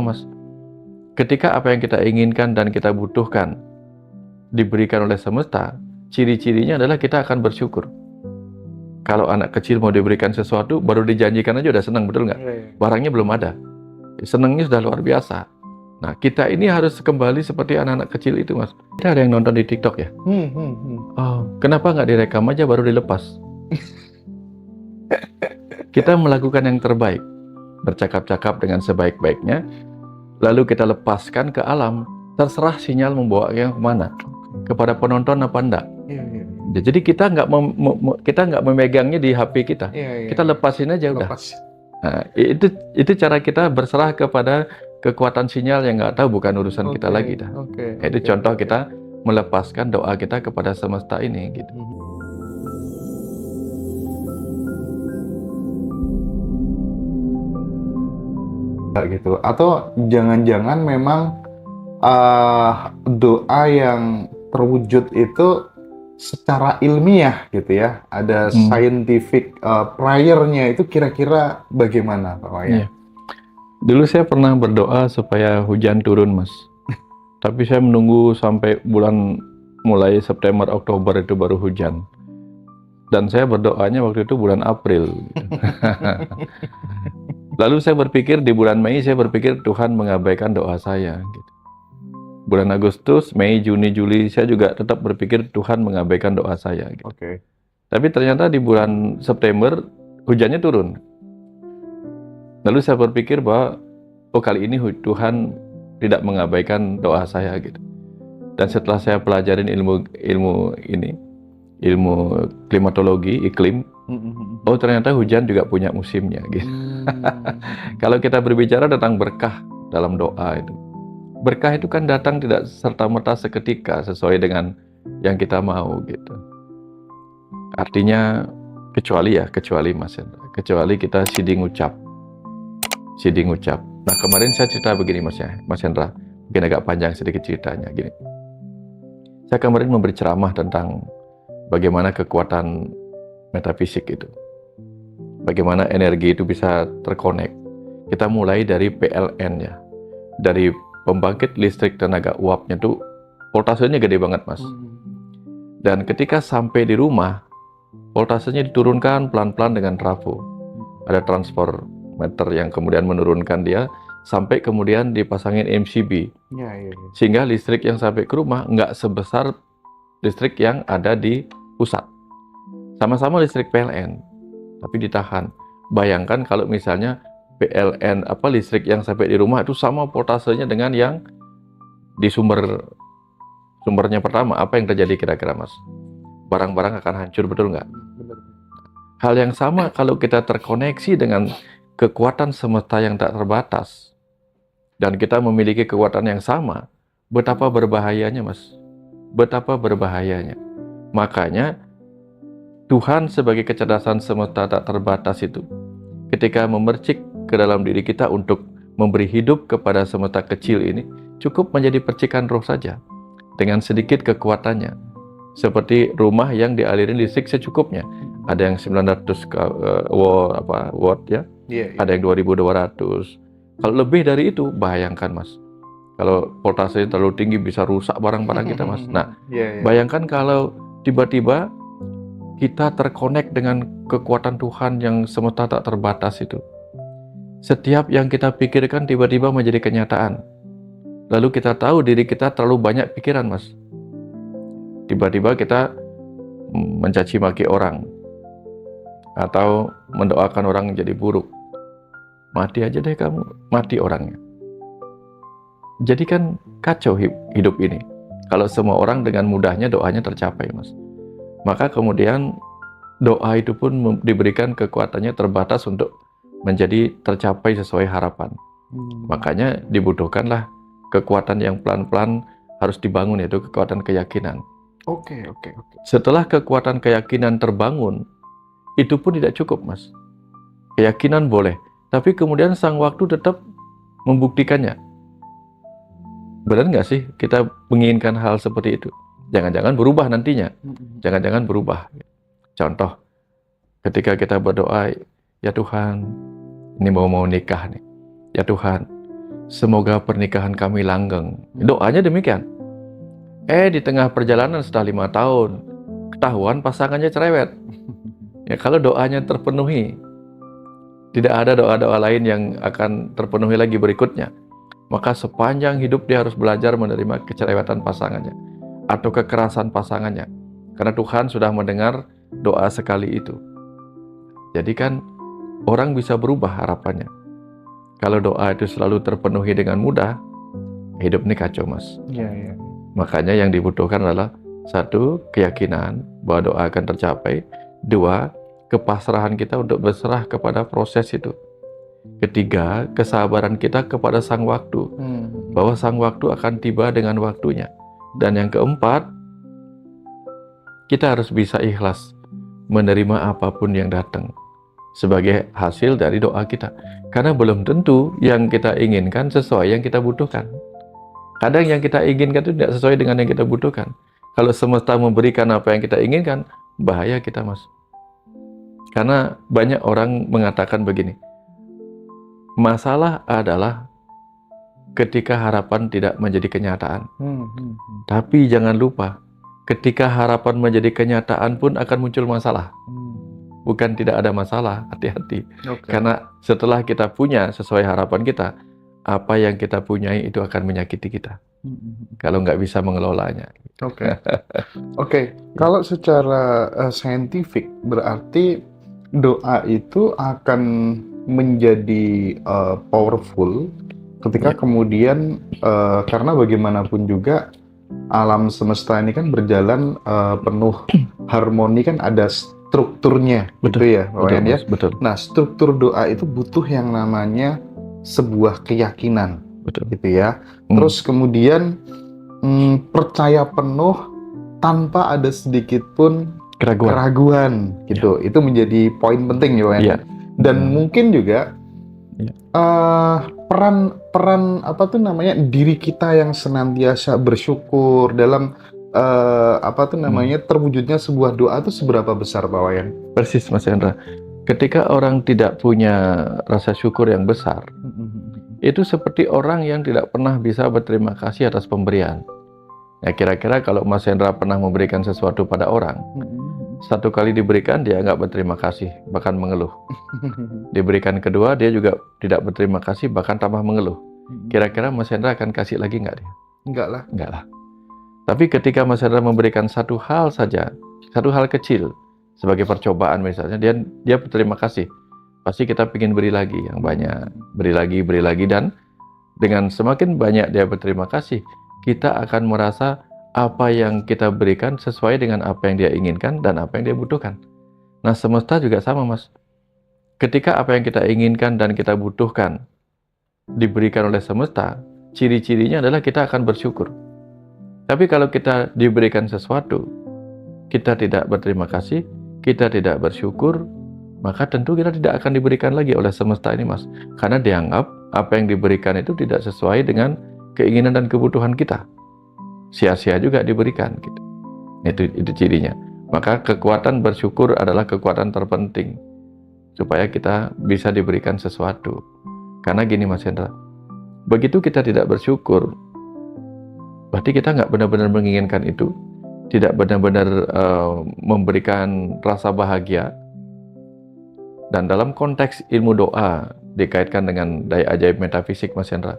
Mas. Ketika apa yang kita inginkan dan kita butuhkan diberikan oleh semesta, ciri-cirinya adalah kita akan bersyukur. Kalau anak kecil mau diberikan sesuatu, baru dijanjikan aja udah senang, betul nggak? Barangnya belum ada. Senangnya sudah luar biasa. Nah, kita ini harus kembali seperti anak-anak kecil itu, Mas. Kita ada yang nonton di TikTok ya? Oh, kenapa nggak direkam aja baru dilepas? Kita melakukan yang terbaik, bercakap-cakap dengan sebaik-baiknya, lalu kita lepaskan ke alam, terserah sinyal membawanya kemana, kepada penonton apa enggak. Jadi kita nggak memegangnya di HP kita, kita lepasin aja udah. Nah, itu cara kita berserah kepada kekuatan sinyal yang nggak tahu, bukan urusan kita lagi dah. Itu contoh kita melepaskan doa kita kepada semesta ini gitu. Gitu. Atau jangan-jangan memang doa yang terwujud itu secara ilmiah gitu ya, ada scientific prayer-nya itu kira-kira bagaimana Pak Wayan? Dulu saya pernah berdoa supaya hujan turun, Mas. Tapi saya menunggu sampai bulan mulai September, Oktober itu baru hujan. Dan saya berdoanya waktu itu bulan April. Lalu saya berpikir di bulan Mei, saya berpikir Tuhan mengabaikan doa saya. Gitu. Bulan Agustus, Mei, Juni, Juli, saya juga tetap berpikir Tuhan mengabaikan doa saya. Gitu. Tapi ternyata di bulan September, hujannya turun. Lalu saya berpikir bahwa, oh kali ini Tuhan tidak mengabaikan doa saya. Gitu. Dan setelah saya pelajarin ilmu klimatologi, iklim, oh ternyata hujan juga punya musimnya. Gitu. Kalau kita berbicara tentang berkah dalam doa itu, berkah itu kan datang tidak serta-merta seketika sesuai dengan yang kita mau gitu. Artinya kecuali Mas Hendra, kecuali kita siding ucap. Nah kemarin saya cerita begini Mas Hendra, mungkin agak panjang sedikit ceritanya gini. Saya kemarin memberi ceramah tentang bagaimana kekuatan metafisik itu. Bagaimana energi itu bisa terkonek. Kita mulai dari PLN ya. Dari pembangkit listrik tenaga uapnya tuh voltasenya gede banget, Mas. Dan ketika sampai di rumah, voltasenya diturunkan pelan-pelan dengan trafo. Ada transformator yang kemudian menurunkan dia sampai kemudian dipasangin MCB. Sehingga listrik yang sampai ke rumah nggak sebesar listrik yang ada di pusat. Sama-sama listrik PLN, tapi ditahan. Bayangkan kalau misalnya PLN listrik yang sampai di rumah itu sama voltasenya dengan yang di sumbernya pertama, apa yang terjadi kira-kira Mas? Barang-barang akan hancur, betul nggak? Hal yang sama kalau kita terkoneksi dengan kekuatan semesta yang tak terbatas dan kita memiliki kekuatan yang sama, betapa berbahayanya Mas? Betapa berbahayanya. Makanya Tuhan sebagai kecerdasan semesta tak terbatas itu, ketika memercik ke dalam diri kita untuk memberi hidup kepada semesta kecil ini, cukup menjadi percikan roh saja, dengan sedikit kekuatannya. Seperti rumah yang dialirin listrik secukupnya. Ada yang 900 watt ya, ada yang 2200. Kalau lebih dari itu, bayangkan Mas. Kalau voltasenya terlalu tinggi bisa rusak barang-barang kita Mas. Nah, bayangkan kalau tiba-tiba kita terkonek dengan kekuatan Tuhan yang semesta tak terbatas itu. Setiap yang kita pikirkan tiba-tiba menjadi kenyataan. Lalu kita tahu diri kita terlalu banyak pikiran, Mas. Tiba-tiba kita mencaci maki orang. Atau mendoakan orang jadi buruk. Mati aja deh kamu, mati orangnya. Jadi kan kacau hidup ini. Kalau semua orang dengan mudahnya doanya tercapai, Mas. Maka kemudian doa itu pun diberikan kekuatannya terbatas untuk menjadi tercapai sesuai harapan. Makanya dibutuhkanlah kekuatan yang pelan-pelan harus dibangun, yaitu kekuatan keyakinan. Setelah kekuatan keyakinan terbangun, itu pun tidak cukup, Mas. Keyakinan boleh, tapi kemudian sang waktu tetap membuktikannya. Benar nggak sih kita menginginkan hal seperti itu? Jangan-jangan berubah nantinya. Jangan-jangan berubah. Contoh, ketika kita berdoa, ya Tuhan, ini mau nikah nih. Ya Tuhan, semoga pernikahan kami langgeng. Doanya demikian. Di tengah perjalanan setelah 5 tahun, ketahuan pasangannya cerewet. Ya, kalau doanya terpenuhi, tidak ada doa-doa lain yang akan terpenuhi lagi berikutnya. Maka sepanjang hidup dia harus belajar menerima kecerewetan pasangannya atau kekerasan pasangannya. Karena Tuhan sudah mendengar doa sekali itu. Jadi kan orang bisa berubah harapannya. Kalau doa itu selalu terpenuhi dengan mudah, hidup ini kacau, Mas. Iya. Makanya yang dibutuhkan adalah 1, keyakinan bahwa doa akan tercapai. 2, kepasrahan kita untuk berserah kepada proses itu. 3, kesabaran kita kepada sang waktu. Bahwa sang waktu akan tiba dengan waktunya. Dan yang keempat, kita harus bisa ikhlas menerima apapun yang datang sebagai hasil dari doa kita. Karena belum tentu yang kita inginkan sesuai yang kita butuhkan. Kadang yang kita inginkan itu tidak sesuai dengan yang kita butuhkan. Kalau semesta memberikan apa yang kita inginkan, bahaya kita, Mas. Karena banyak orang mengatakan begini, masalah adalah ketika harapan tidak menjadi kenyataan. Tapi jangan lupa, ketika harapan menjadi kenyataan pun akan muncul masalah. Bukan tidak ada masalah, hati-hati. Karena setelah kita punya sesuai harapan kita, apa yang kita punyai itu akan menyakiti kita. Kalau nggak bisa mengelolanya. Oke. Kalau secara saintifik berarti doa itu akan menjadi powerful ketika kemudian karena bagaimanapun juga alam semesta ini kan berjalan penuh harmoni, kan ada strukturnya. Betul, gitu ya, betul, ya. betul. Nah, struktur doa itu butuh yang namanya sebuah keyakinan, Betul. gitu ya. Terus kemudian percaya penuh tanpa ada sedikit pun keraguan, gitu. Itu menjadi poin penting ya, Dan mungkin juga peran apa tuh namanya, diri kita yang senantiasa bersyukur dalam terwujudnya sebuah doa itu seberapa besar, Pak Wayan? Persis, Mas Hendra. Ketika orang tidak punya rasa syukur yang besar, itu seperti orang yang tidak pernah bisa berterima kasih atas pemberian. Ya, kira-kira kalau Mas Hendra pernah memberikan sesuatu pada orang, satu kali diberikan dia nggak berterima kasih, bahkan mengeluh. Diberikan kedua dia juga tidak berterima kasih, bahkan tambah mengeluh. Kira-kira Mas Hendra akan kasih lagi nggak dia? Enggak lah. Tapi ketika Mas Hendra memberikan satu hal saja, satu hal kecil, sebagai percobaan misalnya, dia berterima kasih. Pasti kita ingin beri lagi yang banyak, beri lagi, dan dengan semakin banyak dia berterima kasih, kita akan merasa apa yang kita berikan sesuai dengan apa yang dia inginkan dan apa yang dia butuhkan. Nah, semesta juga sama, Mas. Ketika apa yang kita inginkan dan kita butuhkan diberikan oleh semesta, ciri-cirinya adalah kita akan bersyukur. Tapi kalau kita diberikan sesuatu, kita tidak berterima kasih, kita tidak bersyukur, maka tentu kita tidak akan diberikan lagi oleh semesta ini, Mas. Karena dianggap apa yang diberikan itu tidak sesuai dengan keinginan dan kebutuhan kita. Sia-sia juga diberikan, gitu. Itu cirinya. Maka kekuatan bersyukur adalah kekuatan terpenting supaya kita bisa diberikan sesuatu. Karena gini, Mas Hendra, begitu kita tidak bersyukur, berarti kita nggak benar-benar menginginkan itu, tidak benar-benar memberikan rasa bahagia. Dan dalam konteks ilmu doa dikaitkan dengan daya ajaib metafisik, Mas Hendra.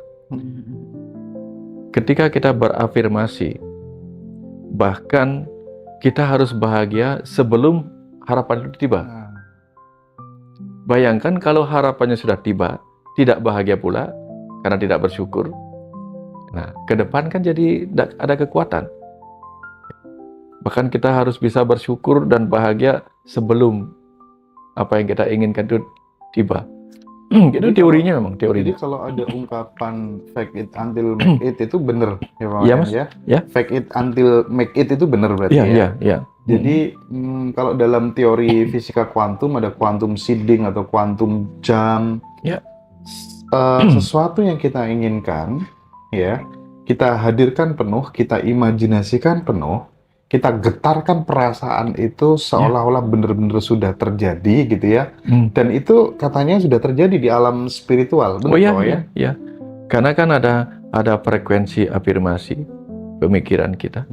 Ketika kita berafirmasi, bahkan kita harus bahagia sebelum harapan itu tiba. Bayangkan kalau harapannya sudah tiba, tidak bahagia pula karena tidak bersyukur. Nah, ke depan kan jadi ada kekuatan. Bahkan kita harus bisa bersyukur dan bahagia sebelum apa yang kita inginkan itu tiba. Itu teorinya memang, teorinya. Jadi kalau ada ungkapan fake it until make it itu benar ya, Pak? Iya, Mas. Ya. Fake it until make it itu benar berarti ya? Iya. Jadi kalau dalam teori fisika kuantum ada quantum seeding atau quantum jump. Ya. Sesuatu yang kita inginkan, ya, kita hadirkan penuh, kita imajinasikan penuh, kita getarkan perasaan itu seolah-olah benar-benar sudah terjadi, gitu ya. Dan itu katanya sudah terjadi di alam spiritual, benar ya? Iya. Karena kan ada frekuensi afirmasi pemikiran kita,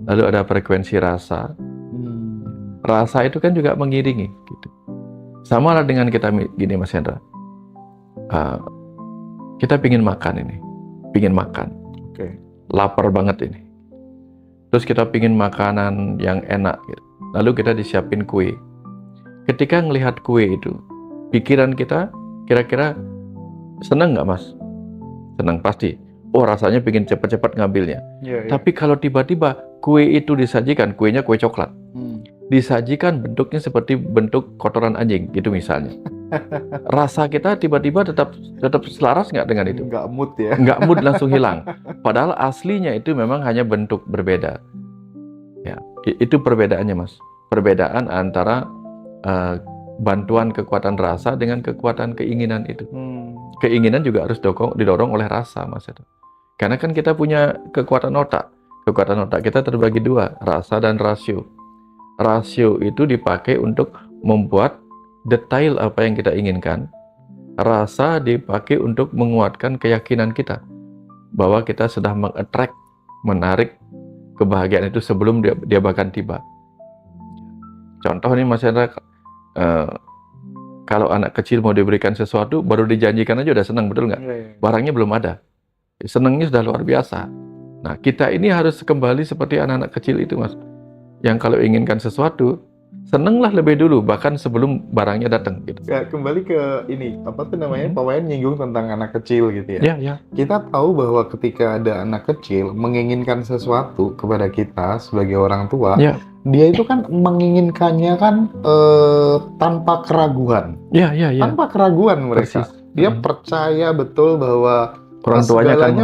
lalu ada frekuensi rasa. Rasa itu kan juga mengiringi gitu. Sama lah dengan kita gini Mas Hendra. Kita pingin makan ini, pingin makan. Oke. Lapar banget ini. Terus kita pingin makanan yang enak gitu. Lalu kita disiapin kue. Ketika ngelihat kue itu, pikiran kita kira-kira senang nggak Mas? Senang pasti. Oh rasanya pingin cepat-cepat ngambilnya. Tapi kalau tiba-tiba kue itu disajikan, kuenya kue coklat, disajikan bentuknya seperti bentuk kotoran anjing gitu misalnya. Rasa kita tiba-tiba tetap selaras nggak dengan itu? Nggak mood ya? Nggak mood, langsung hilang. Padahal aslinya itu memang hanya bentuk berbeda. Ya, itu perbedaannya Mas. Perbedaan antara bantuan kekuatan rasa dengan kekuatan keinginan itu. Keinginan juga harus didorong oleh rasa Mas. Karena kan kita punya kekuatan otak. Kekuatan otak kita terbagi dua, rasa dan rasio. Rasio itu dipakai untuk membuat detail apa yang kita inginkan. Rasa dipakai untuk menguatkan keyakinan kita bahwa kita sudah meng-attract, menarik kebahagiaan itu sebelum dia bahkan tiba. Contoh nih Mas Hendra, kalau anak kecil mau diberikan sesuatu, baru dijanjikan aja udah senang, betul nggak? Barangnya belum ada, senangnya sudah luar biasa. Nah, kita ini harus kembali seperti anak-anak kecil itu Mas, yang kalau inginkan sesuatu, senenglah lebih dulu, bahkan sebelum barangnya datang gitu. Ya, kembali ke ini, apa tuh namanya, Pak Wayan nyinggung tentang anak kecil gitu ya. Ya. Kita tahu bahwa ketika ada anak kecil menginginkan sesuatu kepada kita sebagai orang tua, dia itu kan menginginkannya kan tanpa keraguan. Ya. Tanpa keraguan mereka. Persis. Dia percaya betul bahwa Orang tuanya kan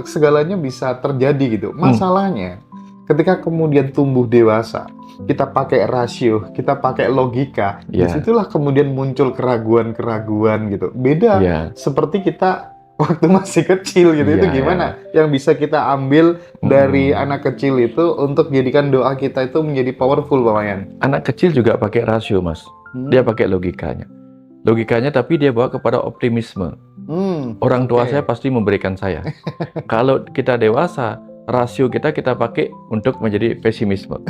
segalanya bisa terjadi gitu. Masalahnya, ketika kemudian tumbuh dewasa, kita pakai rasio, kita pakai logika, disitulah kemudian muncul keraguan-keraguan gitu. Beda seperti kita waktu masih kecil gitu. Itu gimana yang bisa kita ambil dari anak kecil itu untuk jadikan doa kita itu menjadi powerful, Pak Wayan? Anak kecil juga pakai rasio Mas. Dia pakai logikanya. Tapi dia bawa kepada optimisme. Orang tua saya pasti memberikan saya. Kalau kita dewasa, rasio kita pakai untuk menjadi pesimisme.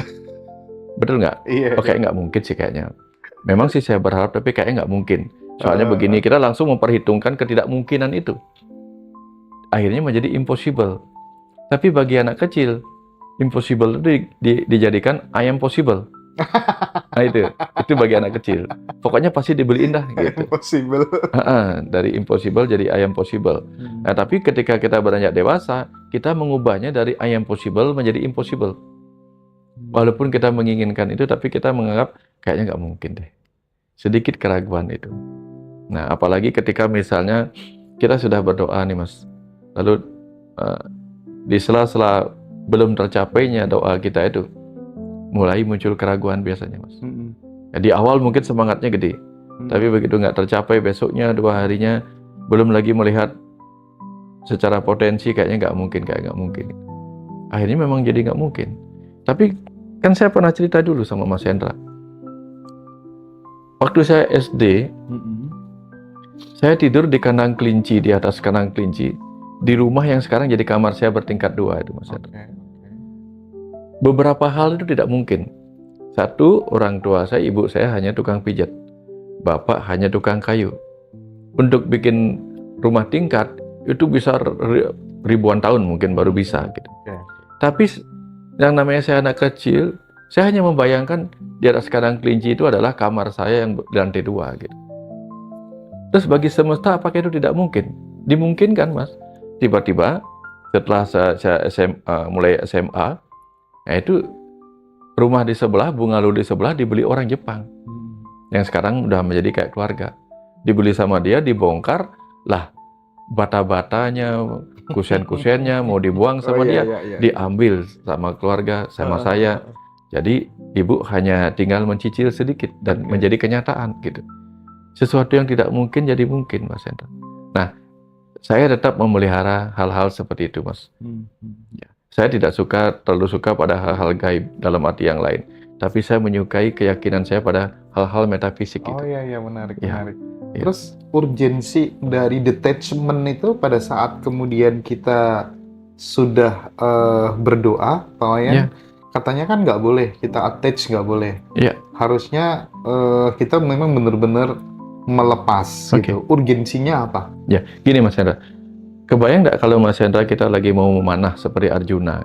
Betul nggak? Iya. Oke, nggak mungkin sih kayaknya. Memang sih saya berharap, tapi kayaknya nggak mungkin. Soalnya begini, kita langsung memperhitungkan ketidakmungkinan itu. Akhirnya menjadi impossible. Tapi bagi anak kecil, impossible itu dijadikan I am possible. Nah itu bagi anak kecil. Pokoknya pasti dibeliin dah gitu. Impossible. Dari impossible jadi I am possible. Nah, tapi ketika kita beranjak dewasa, kita mengubahnya dari I am possible menjadi impossible. Walaupun kita menginginkan itu, tapi kita menganggap kayaknya nggak mungkin deh. Sedikit keraguan itu. Nah, apalagi ketika misalnya kita sudah berdoa nih Mas, lalu di sela-sela belum tercapainya doa kita itu, mulai muncul keraguan biasanya Mas. Ya, di awal mungkin semangatnya gede, tapi begitu nggak tercapai, besoknya 2 harinya belum lagi melihat secara potensi kayaknya nggak mungkin. Akhirnya memang jadi nggak mungkin. Tapi kan saya pernah cerita dulu sama Mas Hendra. Waktu saya SD, saya tidur di kandang kelinci, di atas kandang kelinci, di rumah yang sekarang jadi kamar saya bertingkat 2 itu Mas Hendra. Beberapa hal itu tidak mungkin. Satu, orang tua saya, ibu saya hanya tukang pijat. Bapak hanya tukang kayu. Untuk bikin rumah tingkat, itu bisa ribuan tahun mungkin baru bisa gitu. Tapi yang namanya saya anak kecil, saya hanya membayangkan di atas kandang kelinci itu adalah kamar saya yang di lantai 2 gitu. Terus bagi semesta apakah itu tidak mungkin? Dimungkinkan Mas. Tiba-tiba setelah saya mulai SMA, nah itu rumah di sebelah, bungalow di sebelah dibeli orang Jepang. Yang sekarang udah menjadi kayak keluarga. Dibeli sama dia, dibongkar, lah bata-batanya, kusen-kusennya mau dibuang sama dia, diambil sama keluarga, sama saya. Jadi ibu hanya tinggal mencicil sedikit dan menjadi kenyataan gitu. Sesuatu yang tidak mungkin jadi mungkin Mas Hendra. Nah, saya tetap memelihara hal-hal seperti itu Mas. Ya. Saya tidak terlalu suka pada hal-hal gaib dalam arti yang lain. tapi saya menyukai keyakinan saya pada hal-hal metafisik Oh itu. iya, menarik, Ya, menarik. ya. Terus urgensi dari detachment itu pada saat kemudian kita sudah berdoa, Pak Wayan, Ya, katanya kan nggak boleh kita attach, nggak boleh. ya, Harusnya kita memang benar-benar melepas oke. gitu. Urgensinya apa? Ya, gini Mas Hendra. Kebayang nggak kalau Mas Hendra kita lagi mau memanah seperti Arjuna?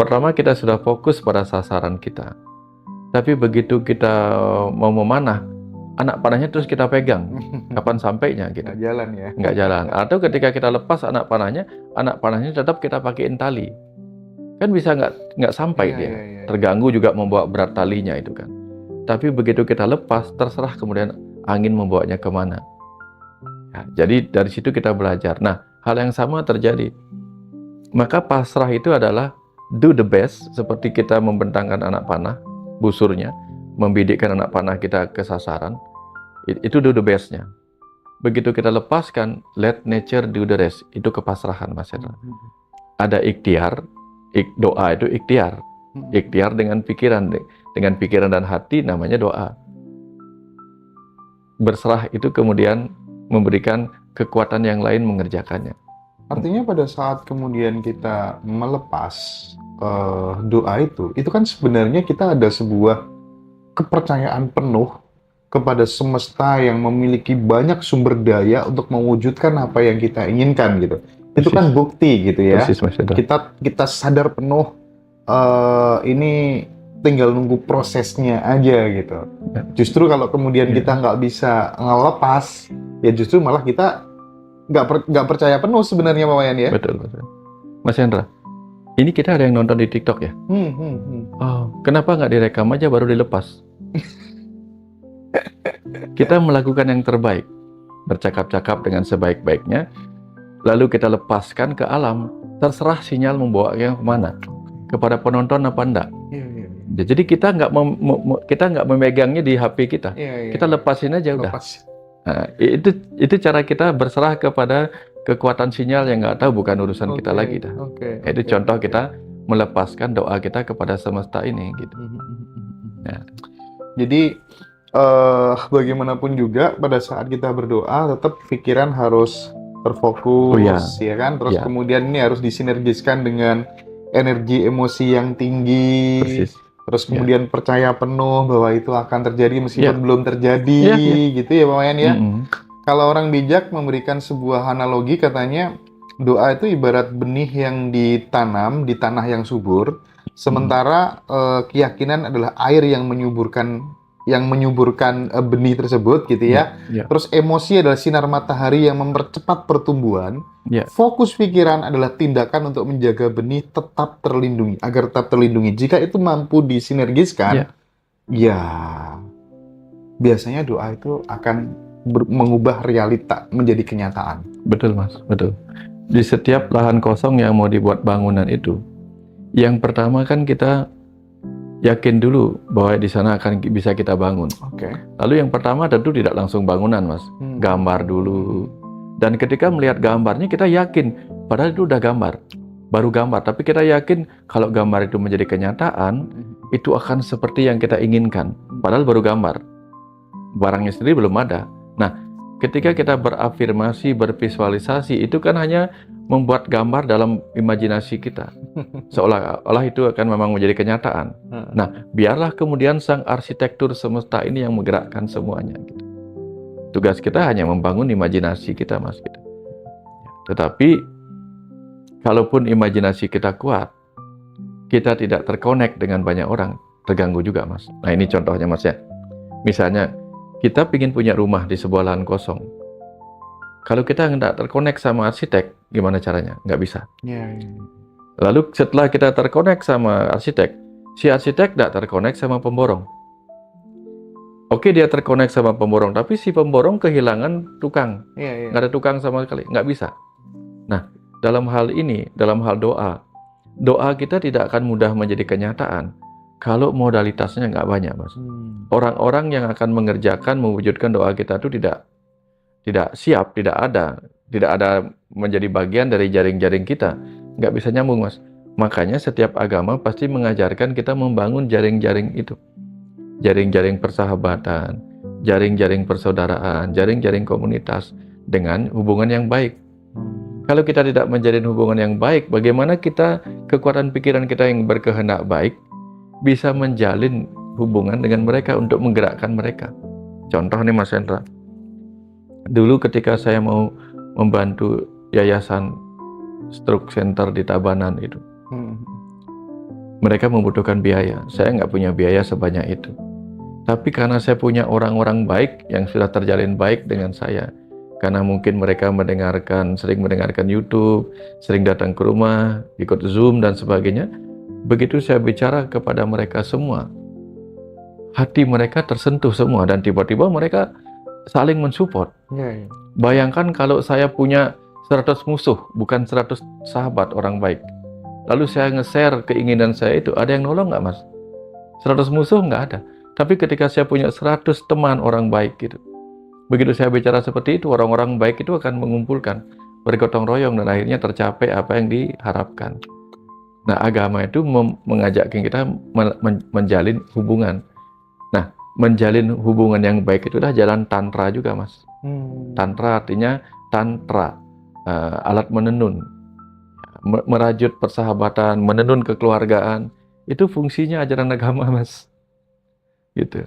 Pertama kita sudah fokus pada sasaran kita. Tapi begitu kita mau memanah, anak panahnya terus kita pegang. Kapan sampainya gitu? Nggak jalan ya? Nggak jalan. Atau ketika kita lepas anak panahnya tetap kita pakai tali. Kan bisa nggak sampai Iya, dia. iya, iya. Terganggu juga membawa berat talinya itu kan. Tapi begitu kita lepas, terserah kemudian angin membawanya kemana. Ya, jadi dari situ kita belajar. Nah, hal yang sama terjadi. Maka pasrah itu adalah do the best, seperti kita membentangkan anak panah, busurnya, membidikkan anak panah kita ke sasaran. Itu do the bestnya. Begitu kita lepaskan, let nature do the rest. Itu kepasrahan, Mas Hendra. Ada ikhtiar, doa itu ikhtiar. Ikhtiar dengan pikiran dan hati namanya doa. Berserah itu kemudian memberikan kekuatan yang lain mengerjakannya. Artinya pada saat kemudian kita melepas doa itu kan sebenarnya kita ada sebuah kepercayaan penuh kepada semesta yang memiliki banyak sumber daya untuk mewujudkan apa yang kita inginkan gitu. Itu kan bukti gitu ya. Persis, Mas Hendra. Kita sadar penuh ini tinggal nunggu prosesnya aja gitu. Justru kalau kemudian kita nggak bisa ngelepas, ya justru malah kita nggak percaya penuh sebenarnya Pak Wayan ya. Betul, betul. Mas Hendra, ini kita ada yang nonton di TikTok ya? Oh, kenapa nggak direkam aja baru dilepas? Kita melakukan yang terbaik, bercakap-cakap dengan sebaik-baiknya, lalu kita lepaskan ke alam, terserah sinyal membawa yang kemana, kepada penonton apa enggak. Jadi kita nggak memegangnya di HP kita, kita lepasin aja udah. Nah, itu cara kita berserah kepada kekuatan sinyal yang nggak tahu, bukan urusan kita lagi dah. Itu contoh kita melepaskan doa kita kepada semesta ini gitu. Nah. Jadi bagaimanapun juga pada saat kita berdoa tetap pikiran harus terfokus, ya kan? Terus kemudian ini harus disinergiskan dengan energi emosi yang tinggi. Persis. Terus kemudian percaya penuh bahwa itu akan terjadi meskipun belum terjadi, gitu ya Pak Wayan ya. Kalau orang bijak memberikan sebuah analogi, katanya doa itu ibarat benih yang ditanam di tanah yang subur, sementara keyakinan adalah air yang menyuburkan benih tersebut gitu ya. Terus emosi adalah sinar matahari yang mempercepat pertumbuhan. Fokus pikiran adalah tindakan untuk menjaga benih tetap terlindungi, agar tetap terlindungi. Jika itu mampu disinergiskan, ya biasanya doa itu akan mengubah realita menjadi kenyataan. Betul Mas, betul. Di setiap lahan kosong yang mau dibuat bangunan itu, yang pertama kan kita yakin dulu bahwa di sana akan bisa kita bangun. Lalu yang pertama tentu tidak langsung bangunan, Mas. Gambar dulu. Dan ketika melihat gambarnya kita yakin, padahal itu udah gambar, baru gambar. Tapi kita yakin kalau gambar itu menjadi kenyataan, itu akan seperti yang kita inginkan. Padahal baru gambar. Barangnya sendiri belum ada. Nah, ketika kita berafirmasi, bervisualisasi, itu kan hanya membuat gambar dalam imajinasi kita. Seolah-olah itu akan memang menjadi kenyataan. Nah, biarlah kemudian sang arsitektur semesta ini yang menggerakkan semuanya. Gitu. Tugas kita hanya membangun imajinasi kita, Mas. Gitu. Tetapi, kalaupun imajinasi kita kuat, kita tidak terkonek dengan banyak orang, terganggu juga, Mas. Nah, ini contohnya, Mas ya. Misalnya, kita ingin punya rumah di sebuah lahan kosong. Kalau kita nggak terkonek sama arsitek, gimana caranya? Nggak bisa. Lalu setelah kita terkonek sama arsitek, si arsitek nggak terkonek sama pemborong. Oke, dia terkonek sama pemborong, tapi si pemborong kehilangan tukang. Nggak ada tukang sama sekali, nggak bisa. Nah, dalam hal ini, dalam hal doa kita tidak akan mudah menjadi kenyataan kalau modalitasnya nggak banyak, Mas. Orang-orang yang akan mengerjakan, mewujudkan doa kita itu tidak siap, tidak ada menjadi bagian dari jaring-jaring kita. Nggak bisa nyambung, Mas. Makanya setiap agama pasti mengajarkan kita membangun jaring-jaring itu. jaring-jaring persahabatan, jaring-jaring persaudaraan, jaring-jaring komunitas dengan hubungan yang baik. Kalau kita tidak menjalin hubungan yang baik, bagaimana kita, kekuatan pikiran kita yang berkehendak baik, bisa menjalin hubungan dengan mereka untuk menggerakkan mereka. Contoh nih Mas Hendra, dulu ketika saya mau membantu yayasan stroke center di Tabanan itu, mereka membutuhkan biaya. Saya nggak punya biaya sebanyak itu. Tapi karena saya punya orang-orang baik yang sudah terjalin baik dengan saya, karena mungkin mereka sering mendengarkan YouTube, sering datang ke rumah, ikut Zoom dan sebagainya. Begitu saya bicara kepada mereka semua, hati mereka tersentuh semua dan tiba-tiba mereka saling mensupport. Bayangkan kalau saya punya 100 musuh, bukan 100 sahabat orang baik. Lalu saya nge-share keinginan saya itu, ada yang nolong nggak Mas? 100 musuh nggak ada. Tapi ketika saya punya 100 teman orang baik gitu, begitu saya bicara seperti itu, orang-orang baik itu akan mengumpulkan, bergotong royong, dan akhirnya tercapai apa yang diharapkan. Nah, agama itu mengajak kita menjalin hubungan. Nah, menjalin hubungan yang baik itu adalah jalan tantra juga, Mas. Tantra artinya tantra, alat menenun, merajut persahabatan, menenun kekeluargaan. Itu fungsinya ajaran agama, Mas. Gitu.